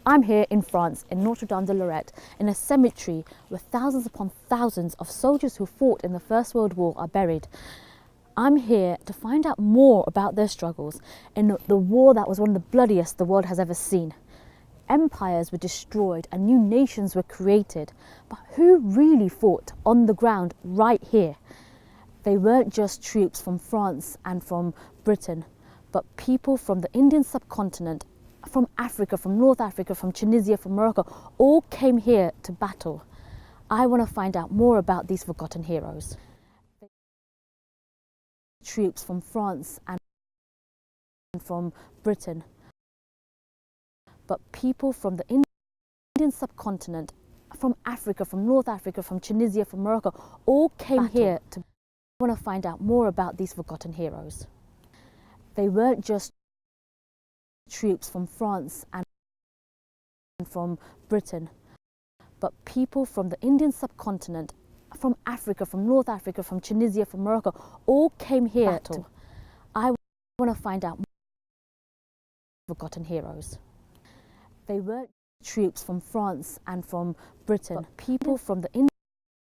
I'm here in France, in Notre Dame de Lorette, in a cemetery where thousands upon thousands of soldiers who fought in the First World War are buried. I'm here to find out more about their struggles in the war that was one of the bloodiest the world has ever seen. Empires were destroyed and new nations were created, but who really fought on the ground right here? They weren't just troops from France and from Britain, but people from the Indian subcontinent, from Africa, from North Africa, from Tunisia, from Morocco, all came here to battle. I want to find out more about these forgotten heroes. Troops from France and from Britain, but people from the Indian subcontinent, from Africa, from North Africa, from Tunisia, from Morocco, all came here to want to find out more about these forgotten heroes. They weren't just troops from France and from Britain, but people from the Indian subcontinent, from Africa, from North Africa, from Tunisia, from Morocco, all came here to I want to find out more forgotten heroes. They weren't troops from France and from Britain, but people from the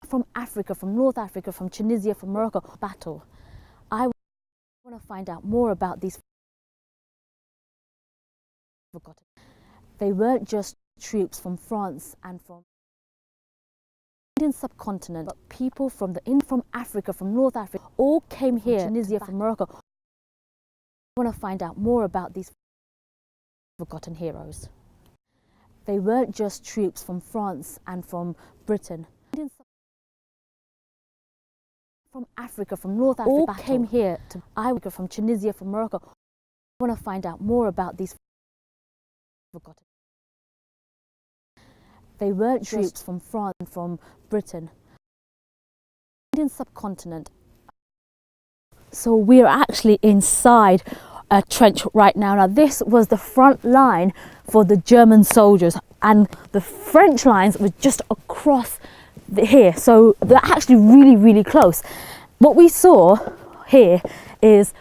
from Africa, from North Africa, from Tunisia, from Morocco, battle. I want to find out more about these forgotten. They weren't just troops from France and from Indian subcontinent, but people from the from Africa, from North Africa, all came here, Tunisia, from Morocco. I want to find out more about these forgotten heroes. They weren't just troops from France and from Britain, from Africa, from North Africa, all came here to Africa, from Tunisia, from Morocco. I want to find out more about these forgotten. They weren't troops from France and from Britain, Indian subcontinent. So we're actually inside a trench right now. Now this was the front line for the German soldiers, and the French lines were just across here, so they're actually really close. What we saw here is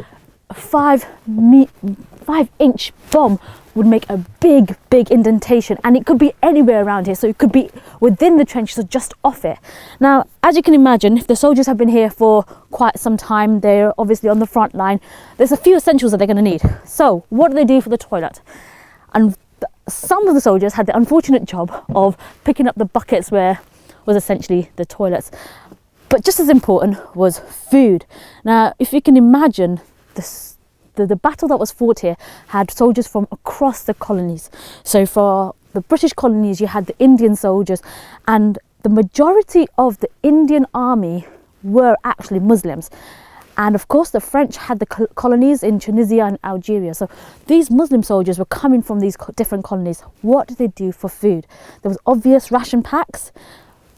a 5-inch bomb would make a big indentation, and it could be anywhere around here, so it could be within the trenches or just off it. Now, as you can imagine, if the soldiers have been here for quite some time, they're obviously on the front line, there's a few essentials that they're going to need. So what do they do for the toilet? And some of the soldiers had the unfortunate job of picking up the buckets where was essentially the toilets, but just as important was food. Now, if you can imagine, the battle that was fought here had soldiers from across the colonies. So for the British colonies, you had the Indian soldiers, and the majority of the Indian army were actually Muslims. And of course, the French had the colonies in Tunisia and Algeria. So these Muslim soldiers were coming from these different colonies. What did they do for food? There was obvious ration packs,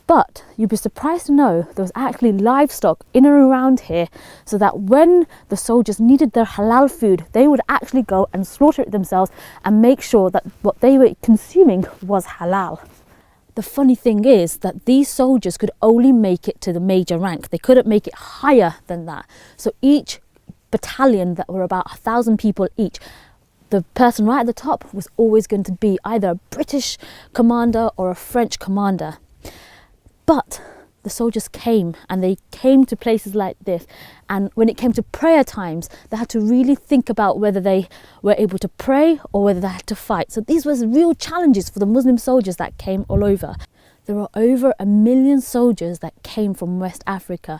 but you'd be surprised to know there was actually livestock in and around here, so that when the soldiers needed their halal food, they would actually go and slaughter it themselves and make sure that what they were consuming was halal. The funny thing is that these soldiers could only make it to the major rank. They couldn't make it higher than that. So each battalion, that were about 1,000 people each, the person right at the top was always going to be either a British commander or a French commander. But the soldiers came, and they came to places like this, and when it came to prayer times, they had to really think about whether they were able to pray or whether they had to fight. So these were real challenges for the Muslim soldiers that came all over. There were over 1 million soldiers that came from West Africa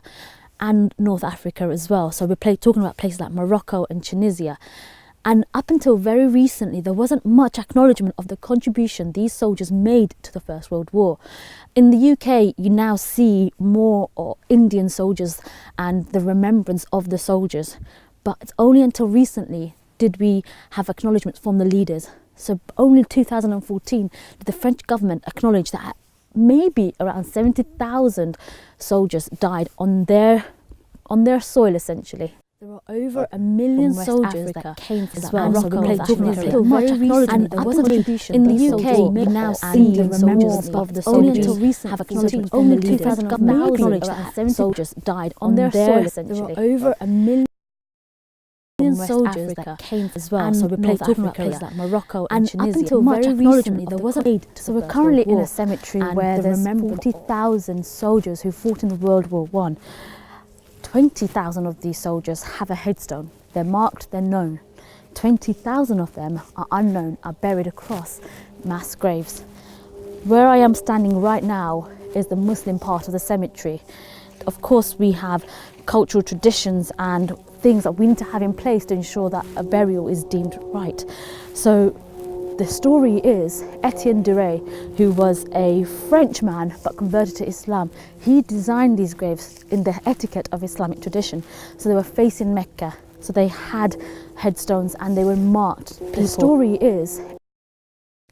and North Africa as well. So we're talking about places like Morocco and Tunisia. And up until very recently, there wasn't much acknowledgement of the contribution these soldiers made to the First World War. In the UK, you now see more Indian soldiers and the remembrance of the soldiers. But it's only until recently did we have acknowledgement from the leaders. So only in 2014 did the French government acknowledge that maybe around 70,000 soldiers died on their soil, essentially. There were over 1 million soldiers that came from as well. Morocco, so much acknowledgement. There was a contribution in the UK. We now see the remembrance of the soldiers have acknowledgement. Only 2000 government acknowledged that 70 soldiers died on their soil. Essentially, there were over 1 million from West soldiers Africa that came as well. and So we're North talking about Africa, places like Morocco and and up Tunisia. until Much very acknowledgement recently, of there the wasn't aid. to So the we're First currently World in War. a cemetery And where the there's Remembrance 40,000 soldiers who fought in the World War One. 20,000 of these soldiers have a headstone. They're marked, they're known. 20,000 of them are unknown, are buried across mass graves. Where I am standing right now is the Muslim part of the cemetery. Of course, we have cultural traditions and things that we need to have in place to ensure that a burial is deemed right. So the story is Etienne Duray, who was a Frenchman but converted to Islam. He designed these graves in the etiquette of Islamic tradition. So they were facing Mecca. So they had headstones and they were marked. The story is,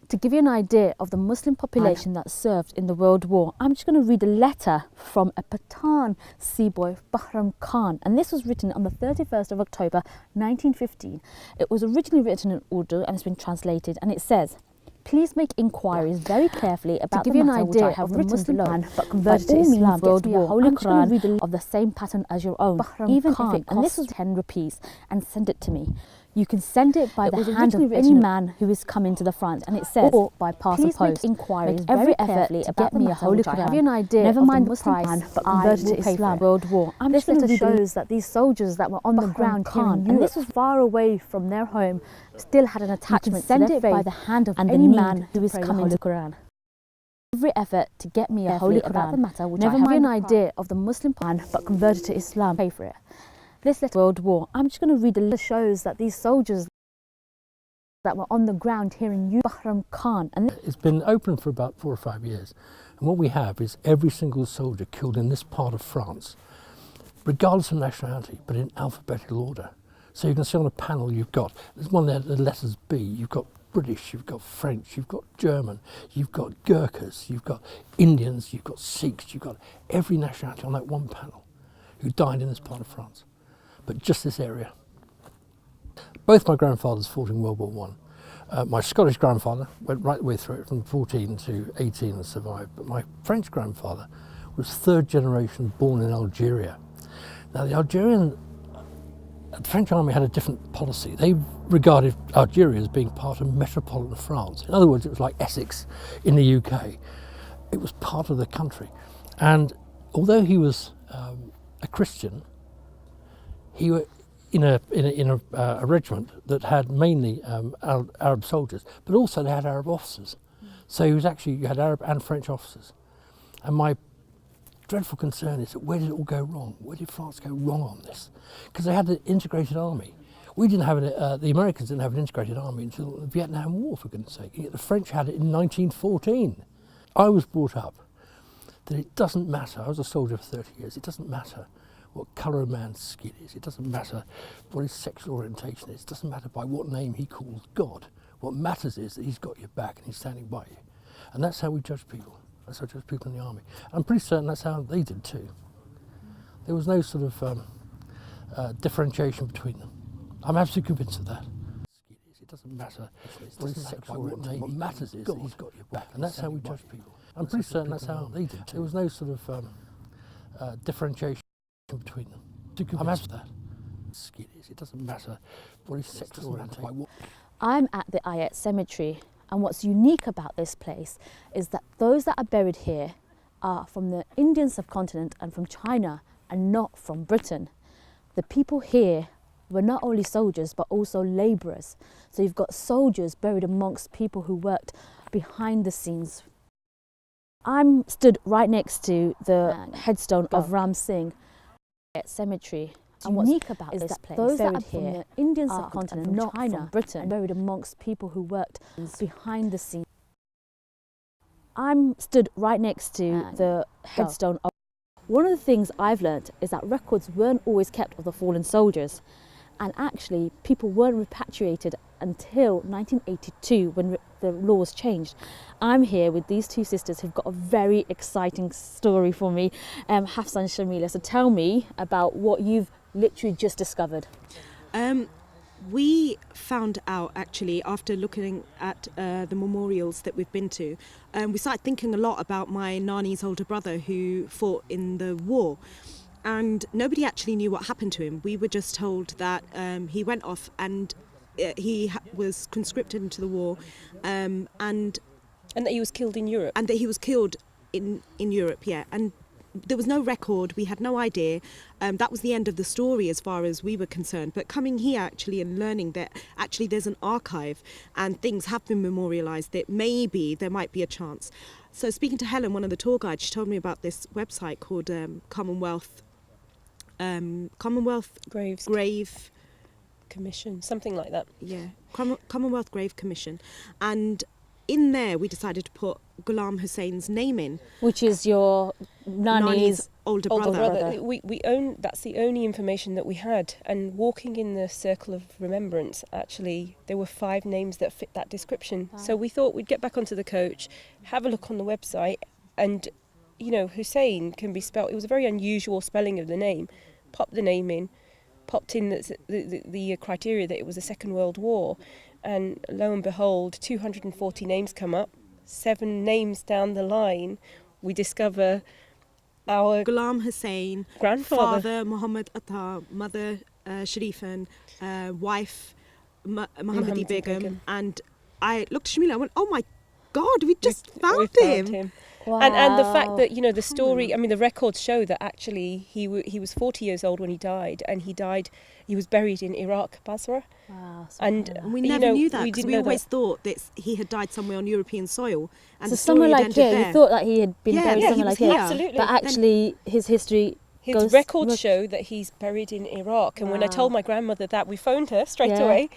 to give you an idea of the Muslim population that served in the World War, I'm just going to read a letter from a Pathan seaboy, Bahram Khan, and this was written on the 31st of October 1915. It was originally written in Urdu and it's been translated, and it says, "Please make inquiries very carefully about give the you an matter which I idea have of the written Muslim below, man, but converted by to all means Islam, World get me a War. Holy I'm just gonna Quran read a of the same pattern as your own, Bahram even Khan, if it costs and this was 10 rupees, and send it to me. You can send it by It the was hand of originally any written- man who is coming to the front, and it says, or by parcel Please make post. inquiries Make every very effort carefully to about get me the a matter Holy which I Quran. have you an idea Never of mind the the price, Muslim but I converted will to pay for Islam. it. World War. I'm This just going to letter read shows that these soldiers that were on the Bahram ground here Khan, in and Europe, this was far away from their home, still had an attachment send to their it by faith the hand of and any the man need who to is pray the coming Holy to Quran. Every effort to get me a Carefully Holy about Quran. the matter which Never I have mind you an an idea of the Muslim Quran, but converted to Islam. Pay for it. This letter, World War. I'm just going to read a letter that shows that these soldiers that were on the ground here in Europe, Bahram Khan, and It's been open for about 4 or 5 years, and what we have is every single soldier killed in this part of France, regardless of nationality, but in alphabetical order. So you can see on a panel you've got, there's one there, the letters B, you've got British, you've got French, you've got German, you've got Gurkhas, you've got Indians, you've got Sikhs, you've got every nationality on that one panel who died in this part of France, but just this area. Both my grandfathers fought in World War One. My Scottish grandfather went right the way through it from 14 to 18 and survived, but my French grandfather was third generation born in Algeria. Now the French army had a different policy. They regarded Algeria as being part of metropolitan France. In other words, it was like Essex in the UK. It was part of the country. And although he was a Christian, he was in a regiment that had mainly Arab soldiers, but also they had Arab officers. So you had Arab and French officers. And my dreadful concern is that where did it all go wrong? Where did France go wrong on this? Because they had an integrated army. We didn't have the Americans didn't have an integrated army until the Vietnam War, for goodness sake. Yet the French had it in 1914. I was brought up that it doesn't matter. I was a soldier for 30 years. It doesn't matter what colour a man's skin is. It doesn't matter what his sexual orientation is. It doesn't matter by what name he calls God. What matters is that he's got your back and he's standing by you. And that's how we judge people. That's how we judge people in the army. I'm pretty certain that's how they did too. There was no sort of differentiation between them. I'm absolutely convinced of that. It doesn't matter what his sexual orientation. What matters is that he's got your back, and that's how we judge people. I'm pretty certain that's how they did too. There was no sort of differentiation between them. I'm absolutely that. It doesn't matter what his sexual orientation. I'm at the Ayat Cemetery, and what's unique about this place is that those that are buried here are from the Indian subcontinent and from China and not from Britain. The people here were not only soldiers but also labourers. So you've got soldiers buried amongst people who worked behind the scenes. I'm stood right next to the headstone of Ram Singh at Cemetery. And what's unique about this place those that are from the Indian subcontinent and not China from Britain and buried amongst people who worked behind the scenes. I'm stood right next to the headstone of. One of the things I've learnt is that records weren't always kept of the fallen soldiers, and actually people weren't repatriated until 1982 when the laws changed. I'm here with these two sisters who've got a very exciting story for me, Hafsa and Shamila. So tell me about what you've literally just discovered. We found out actually after looking at the memorials that we've been to, we started thinking a lot about my Nani's older brother who fought in the war. and nobody actually knew what happened to him. We were just told that he went off and was conscripted into the war, and that he was killed in Europe. And that he was killed in Europe, yeah. And there was no record. We had no idea. That was the end of the story as far as we were concerned. But coming here actually and learning that actually there's an archive and things have been memorialised, that maybe there might be a chance. So speaking to Helen, one of the tour guides, she told me about this website called Commonwealth Graves Grave Commission, something like that. Yeah, Commonwealth Grave Commission. And in there we decided to put Ghulam Hussein's name in, which is your Nani's older brother. We own. That's the only information that we had. And walking in the circle of remembrance, actually, there were 5 names that fit that description. Wow. So we thought we'd get back onto the coach, have a look on the website, and Hussein can be spelled. It was a very unusual spelling of the name. Popped the name in, popped in the criteria that it was the Second World War. And lo and behold, 240 names come up. 7 names down the line, we discover our Ghulam Hussein, grandfather, father Muhammad Atta, mother Sharifan, wife Muhammadi Begum. And I looked at Shamila, I went, oh my God, we found him. Wow. And the fact that, the story, I mean, the records show that actually he was 40 years old when he died, and he was buried in Iraq, Basra. Wow, and we never knew that, because we always thought that he had died somewhere on European soil. And so somewhere like here, you thought that he had been buried somewhere like here. Absolutely. But actually his history His records show that he's buried in Iraq. And when I told my grandmother that, we phoned her straight away,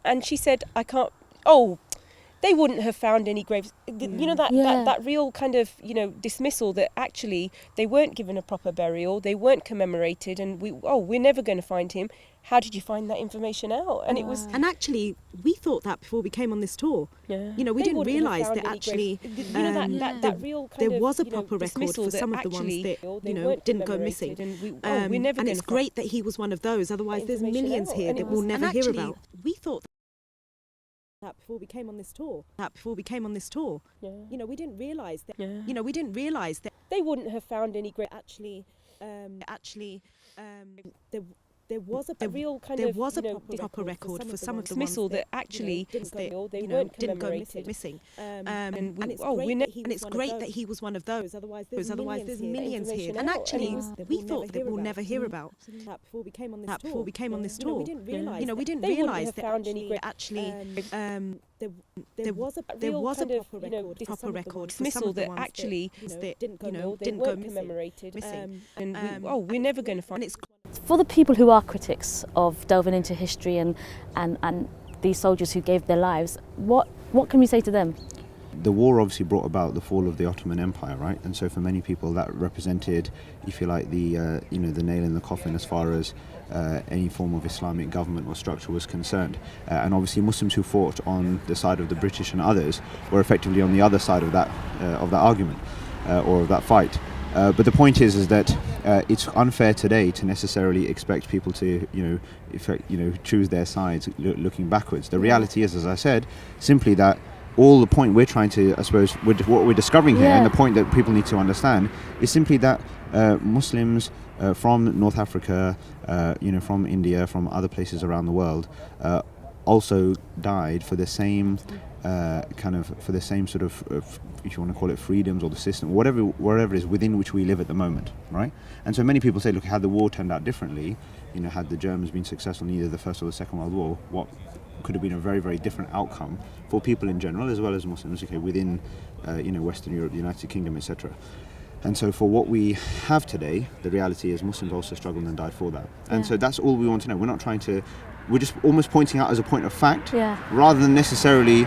and she said, I can't, they wouldn't have found any graves. That real kind of, dismissal that actually they weren't given a proper burial, they weren't commemorated, and we're never going to find him. How did you find that information out? And it was... And actually, we thought that before we came on this tour. Yeah. We didn't realise that actually that real kind there of, was a proper record for some of the ones that, didn't go missing. And it's great that he was one of those. Otherwise, there's millions here that we'll never hear about. We thought that before we came on this tour. Yeah. We didn't realise that. Yeah. We didn't realise that they wouldn't have found any great. there was a real kind there of was a proper record for some of the ones that actually didn't go missing. And it's great that he was one of those. Otherwise, there's millions here. And actually, we thought that we'll never hear about that before we came on this tour. We didn't realise that actually there was a proper record for some of the ones that didn't go missing. And we're never going to find. For the people who are critics of delving into history and these soldiers who gave their lives, what can we say to them? The war obviously brought about the fall of the Ottoman Empire, right? And so for many people that represented, if you like, the nail in the coffin as far as any form of Islamic government or structure was concerned. And obviously Muslims who fought on the side of the British and others were effectively on the other side of that argument or of that fight. But the point is that it's unfair today to necessarily expect people to, choose their sides looking backwards. The reality is, as I said, simply that all the point we're trying to, I suppose, what we're discovering here, and the point that people need to understand is simply that Muslims from North Africa, from India, from other places around the world, also died for the same for the same sort of, if you want to call it freedoms or the system, whatever it is within which we live at the moment, right? And so many people say, look, had the war turned out differently, had the Germans been successful in either the First or the Second World War, what could have been a very, very different outcome for people in general, as well as Muslims, within, Western Europe, the United Kingdom, etc. And so for what we have today, the reality is Muslims also struggled and died for that. And so that's all we want to know. We're not trying to, we're just almost pointing out as a point of fact, rather than neccidentally,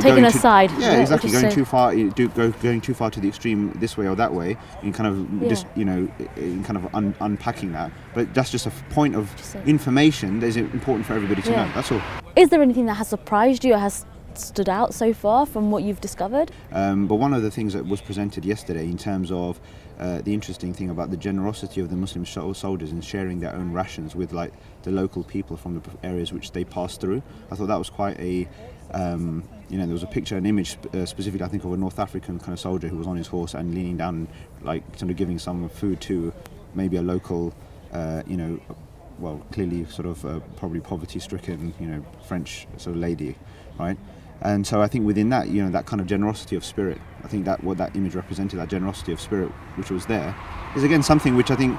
taking a side. Yeah, exactly. Going too far, going too far to the extreme this way or that way, and kind of just, unpacking that. But that's just a point of information that is important for everybody to know. That's all. Is there anything that has surprised you or has stood out so far from what you've discovered? But one of the things that was presented yesterday in terms of the interesting thing about the generosity of the Muslim soldiers in sharing their own rations with the local people from the areas which they passed through, I thought that was quite a there was a picture, an image specifically, I think, of a North African kind of soldier who was on his horse and leaning down and sort of giving some food to maybe a local, well, clearly sort of probably poverty-stricken, French sort of lady, right? And so I think within that, that kind of generosity of spirit, I think that what that image represented, that generosity of spirit which was there, is again something which I think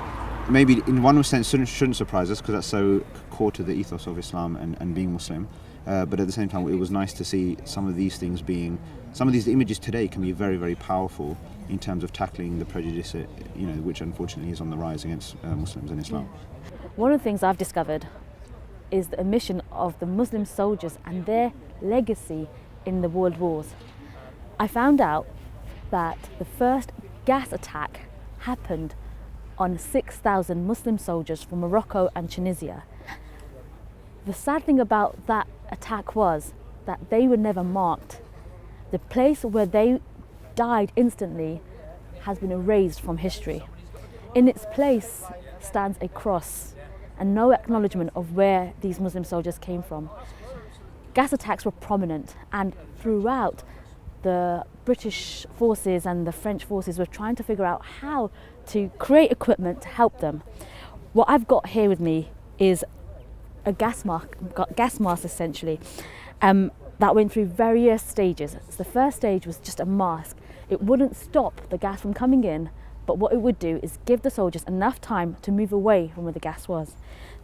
maybe in one sense shouldn't surprise us, because that's so core to the ethos of Islam and being Muslim. But at the same time, it was nice to see some of these things some of these images today can be very, very powerful in terms of tackling the prejudice, which unfortunately is on the rise against Muslims and Islam. One of the things I've discovered is the omission of the Muslim soldiers and their legacy in the world wars. I found out that the first gas attack happened on 6,000 Muslim soldiers from Morocco and Tunisia. The sad thing about that attack was that they were never marked. The place where they died instantly has been erased from history. In its place stands a cross and no acknowledgement of where these Muslim soldiers came from. Gas attacks were prominent, and throughout, the British forces and the French forces were trying to figure out how to create equipment to help them. What I've got here with me is a gas mask essentially, that went through various stages. So the first stage was just a mask. It wouldn't stop the gas from coming in, but what it would do is give the soldiers enough time to move away from where the gas was.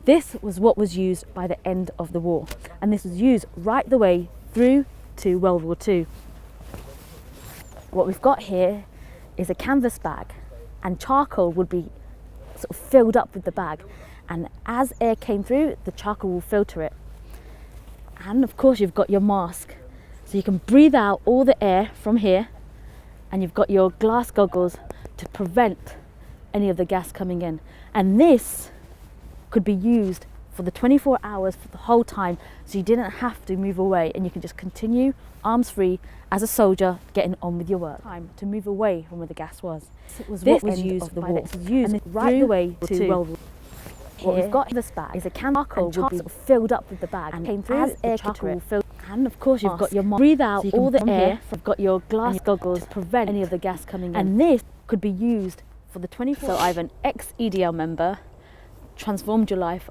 This was what was used by the end of the war, and this was used right the way through to World War II. What we've got here is a canvas bag, and charcoal would be sort of filled up with the bag, and as air came through, the charcoal will filter it. And of course you've got your mask, so you can breathe out all the air from here, and you've got your glass goggles to prevent any of the gas coming in. And this could be used for the 24 hours for the whole time, so you didn't have to move away, and you can just continue arms free as a soldier getting on with your work. Time to move away from where the gas was. It was what was used by the used right the way to World War. What we've got in this bag is a can charcoal will be filled up with the bag and came through as air charcoal filled. And of course you've got your mask. Breathe out so all the air. You've got your glass goggles to prevent any of the gas coming in. And this could be used for the 24. So I'm an ex-EDL member, transformed your life.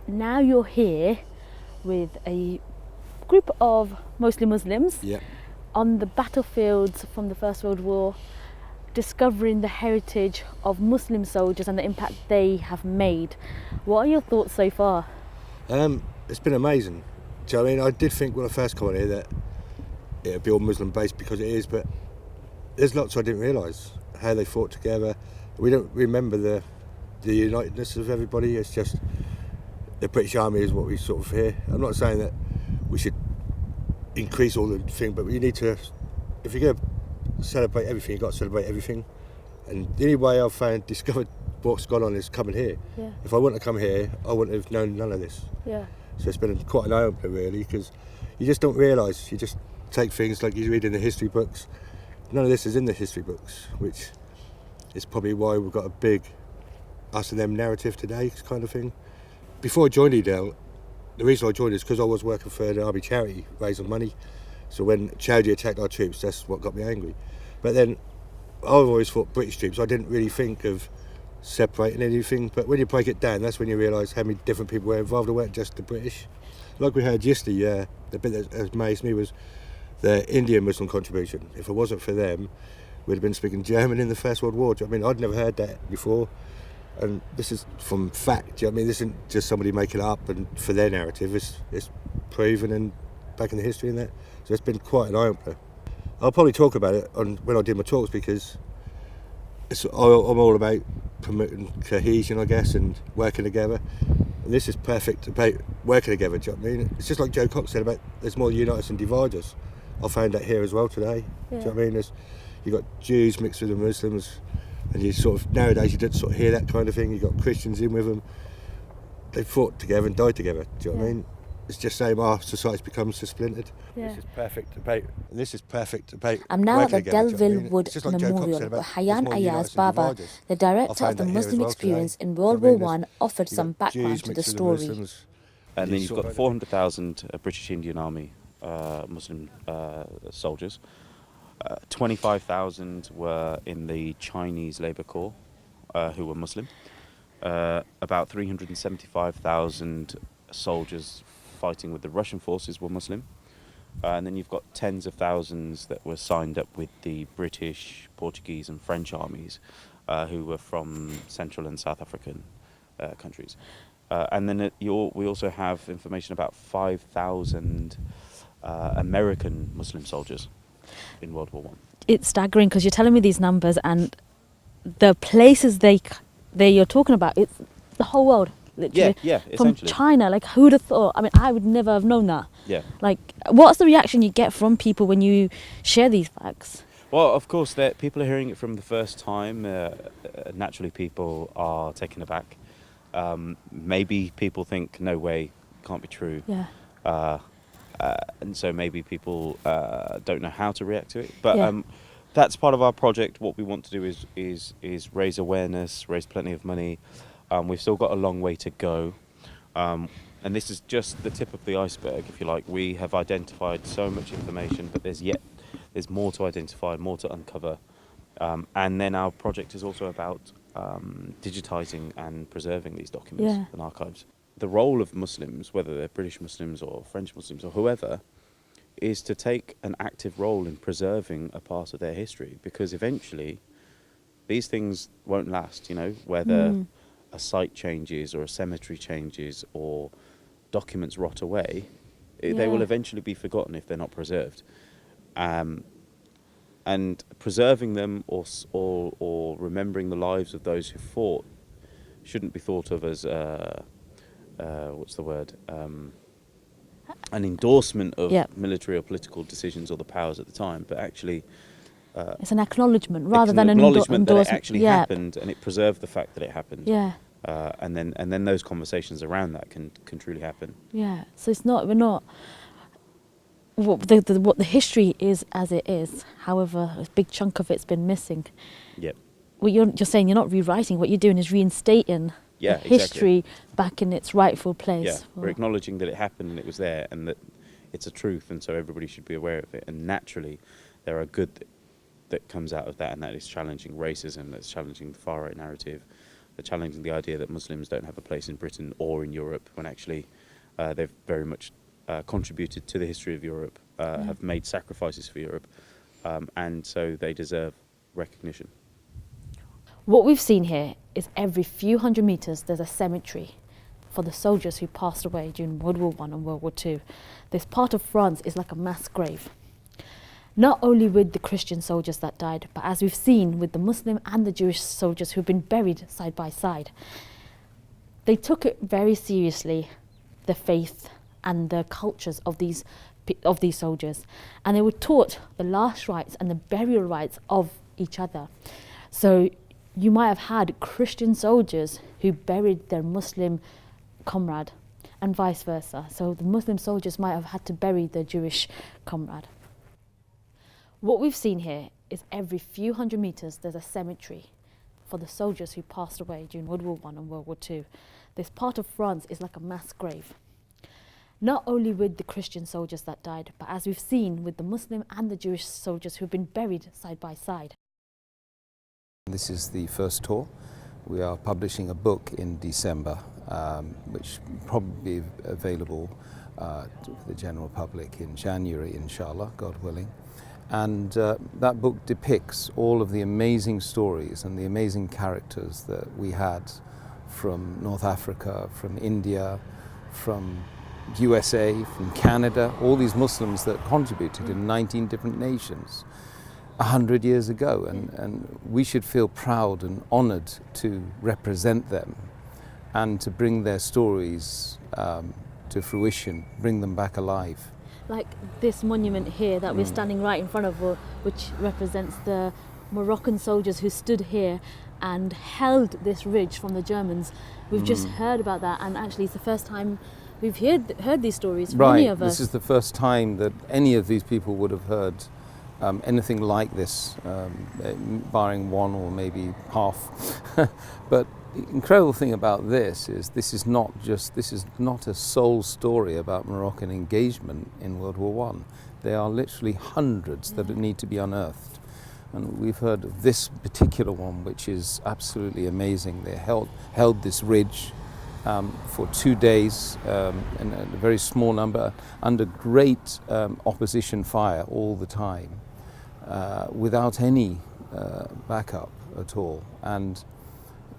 Now you're here with a group of mostly Muslims on the battlefields from the First World War, discovering the heritage of Muslim soldiers and the impact they have made. What are your thoughts so far? It's been amazing. Do you know what I mean? I did think when I first came on here that it would be all Muslim based, because it is, but there's lots I didn't realise, how they fought together. We don't remember the unitedness of everybody. It's just the British Army is what we sort of hear. I'm not saying that we should increase all the thing, but we need to, if you're going to celebrate everything, you've got to celebrate everything. And the only way I've discovered what's gone on is coming here. Yeah. If I wouldn't have come here, I wouldn't have known none of this. Yeah. So it's been quite an eye-opener really, because you just don't realise, you just take things like you read in the history books. None of this is in the history books, which is probably why we've got a big us and them narrative today kind of thing. Before I joined EDL, the reason I joined is because I was working for an army charity, raising money. So when charity attacked our troops, that's what got me angry. But then I've always thought British troops, I didn't really think of separating anything, but when you break it down, that's when you realise how many different people were involved. It weren't just the British. Like we heard yesterday, the bit that amazed me was the Indian Muslim contribution. If it wasn't for them, we'd have been speaking German in the First World War. Do you know what I mean? I'd never heard that before. And this is from fact. Do you know what I mean? This isn't just somebody making it up and for their narrative. It's proven and back in the history and that. So it's been quite an eye-opener. I'll probably talk about it when I do my talks, because I'm all about promoting cohesion, I guess, and working together. And this is perfect about working together. Do you know what I mean? It's just like Joe Cox said about there's more unite us than divide us. I found that here as well today. Yeah. Do you know what I mean? You've got Jews mixed with the Muslims, and you sort of, nowadays you don't sort of hear that kind of thing. You've got Christians in with them. They fought together and died together. Do you know what I mean? It's just saying our society's become so splintered. Yeah. This is perfect about. I'm now at the Delville Wood Memorial, where Hayyan Ayaz Baba, the director of the Muslim experience in World War I, offered some background to the story. And then you've got 400,000 British Indian Army Muslim soldiers. 25,000 were in the Chinese Labour Corps, who were Muslim. About 375,000 soldiers fighting with the Russian forces were Muslim. And then you've got tens of thousands that were signed up with the British, Portuguese and French armies who were from Central and South African countries. And then we also have information about 5,000 American Muslim soldiers in World War I. It's staggering because you're telling me these numbers and the places you're talking about, it's the whole world, literally. Yeah, from essentially. China, like who'd have thought? I mean, I would never have known that. Yeah. Like, what's the reaction you get from people when you share these facts? Well, of course, people are hearing it from the first time. Naturally, people are taken aback. Maybe people think, no way, can't be true. Yeah. And so maybe people don't know how to react to it. But Yeah. That's part of our project. What we want to do is raise awareness, raise plenty of money. We've still got a long way to go. And this is just the tip of the iceberg, if you like. We have identified so much information, but there's more to identify, more to uncover. And then our project is also about digitizing and preserving these documents and archives. The role of Muslims, whether they're British Muslims or French Muslims or whoever, is to take an active role in preserving a part of their history, because eventually these things won't last, whether a site changes or a cemetery changes or documents rot away, they will eventually be forgotten if they're not preserved. And preserving them or remembering the lives of those who fought shouldn't be thought of as an endorsement of military or political decisions or the powers at the time, but actually it's an acknowledgement rather than an acknowledgement that it endorsement. actually happened, and it preserved the fact that it happened. Yeah. And then those conversations around that can truly happen. Yeah. So we're not what the history is as it is. However, a big chunk of it's been missing. Yep. What you're saying, you're not rewriting. What you're doing is reinstating the history back in its rightful place. Yeah. We're acknowledging that it happened and it was there, and that it's a truth, and so everybody should be aware of it. And naturally, there are good that comes out of that, and that is challenging racism, that's challenging the far right narrative, that's challenging the idea that Muslims don't have a place in Britain or in Europe, when actually they've very much contributed to the history of Europe, have made sacrifices for Europe, and so they deserve recognition. What we've seen here is every few hundred metres there's a cemetery for the soldiers who passed away during World War I and World War II. This part of France is like a mass grave. Not only with the Christian soldiers that died, but as we've seen with the Muslim and the Jewish soldiers who've been buried side by side. They took it very seriously, the faith and the cultures of these soldiers, and they were taught the last rites and the burial rites of each other. So you might have had Christian soldiers who buried their Muslim comrade and vice versa. So the Muslim soldiers might have had to bury their Jewish comrade. What we've seen here is every few hundred metres there's a cemetery for the soldiers who passed away during World War I and World War II. This part of France is like a mass grave. Not only with the Christian soldiers that died, but as we've seen with the Muslim and the Jewish soldiers who've been buried side by side. This is the first tour. We are publishing a book in December, which will probably be available to the general public in January, inshallah, God willing. And that book depicts all of the amazing stories and the amazing characters that we had from North Africa, from India, from USA, from Canada, all these Muslims that contributed in 19 different nations 100 years ago, and we should feel proud and honoured to represent them and to bring their stories to fruition, bring them back alive. Like this monument here that we're standing right in front of, which represents the Moroccan soldiers who stood here and held this ridge from the Germans. We've just heard about that, and actually it's the first time we've heard these stories from any of us. This is the first time that any of these people would have heard anything like this, barring one or maybe half. But the incredible thing about this is not a sole story about Moroccan engagement in World War I. There are literally hundreds that need to be unearthed. And we've heard of this particular one, which is absolutely amazing. They held this ridge for 2 days in a very small number, under great opposition fire all the time, without any backup at all. And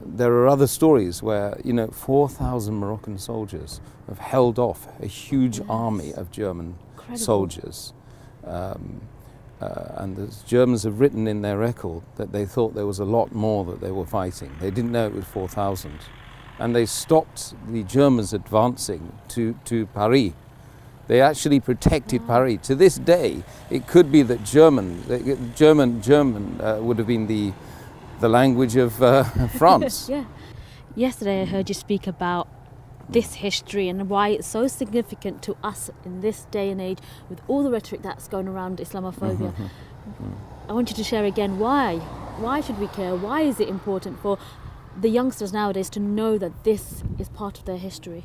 there are other stories where, 4,000 Moroccan soldiers have held off a huge army of German soldiers. And the Germans have written in their record that they thought there was a lot more that they were fighting. They didn't know it was 4,000. And they stopped the Germans advancing to Paris. They actually protected Paris. To this day, it could be that German would have been the language of France. Yeah. Yesterday I heard you speak about this history and why it's so significant to us in this day and age with all the rhetoric that's going around Islamophobia. I want you to share again why. Why should we care? Why is it important for the youngsters nowadays to know that this is part of their history?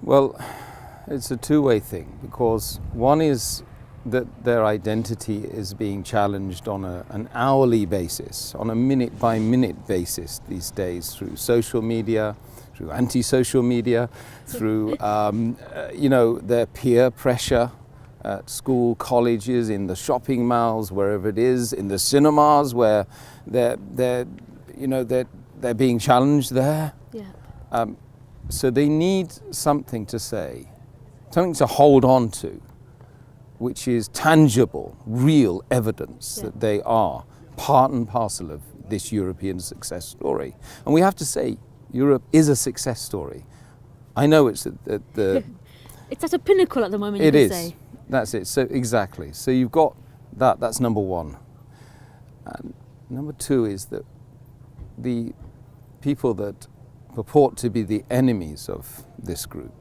Well, it's a two-way thing, because one is that their identity is being challenged on an hourly basis, on a minute-by-minute basis these days, through social media, through anti-social media, through their peer pressure at school, colleges, in the shopping malls, wherever it is, in the cinemas, where they're being challenged there. Yeah. So they need something to say, something to hold on to, which is tangible, real evidence that they are part and parcel of this European success story. And we have to say, Europe is a success story. I know it's at the... It's at a pinnacle at the moment, you can say. Say. That's it. So exactly. So you've got that. That's number one. And number two is that the people that purport to be the enemies of this group,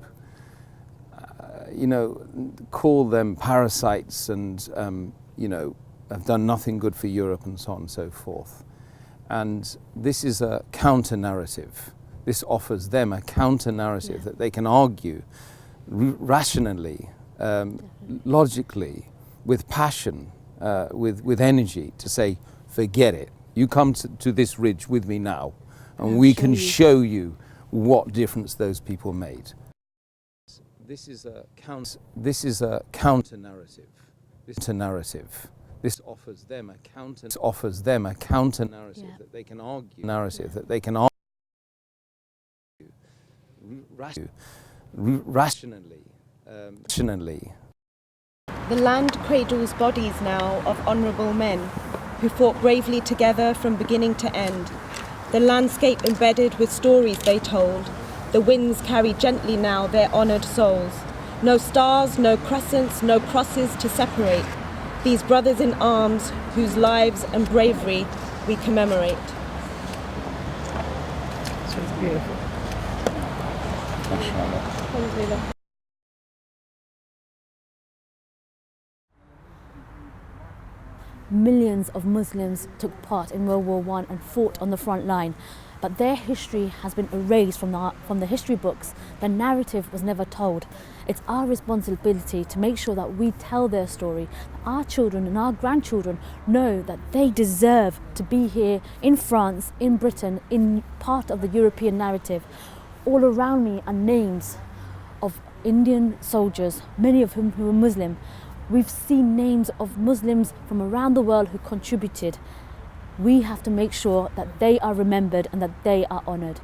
call them parasites and, have done nothing good for Europe and so on and so forth. And this is a counter-narrative. This offers them a counter-narrative that they can argue rationally, logically, with passion, with energy, to say, forget it. You come to this ridge with me now, and we can show you what difference those people made. This is a counter-narrative. This offers them a counter-narrative that they can argue. Rationally. The land cradles bodies now of honourable men who fought bravely together from beginning to end. The landscape embedded with stories they told. The winds carry gently now their honoured souls. No stars, no crescents, no crosses to separate these brothers in arms whose lives and bravery we commemorate. So it's beautiful. Mashallah. Millions of Muslims took part in World War I and fought on the front line, but their history has been erased from the history books. The narrative was never told. It's our responsibility to make sure that we tell their story, that our children and our grandchildren know that they deserve to be here in France, in Britain, in part of the European narrative. All around me are names of Indian soldiers, many of whom who were Muslim. We've seen names of Muslims from around the world who contributed. We have to make sure that they are remembered and that they are honoured.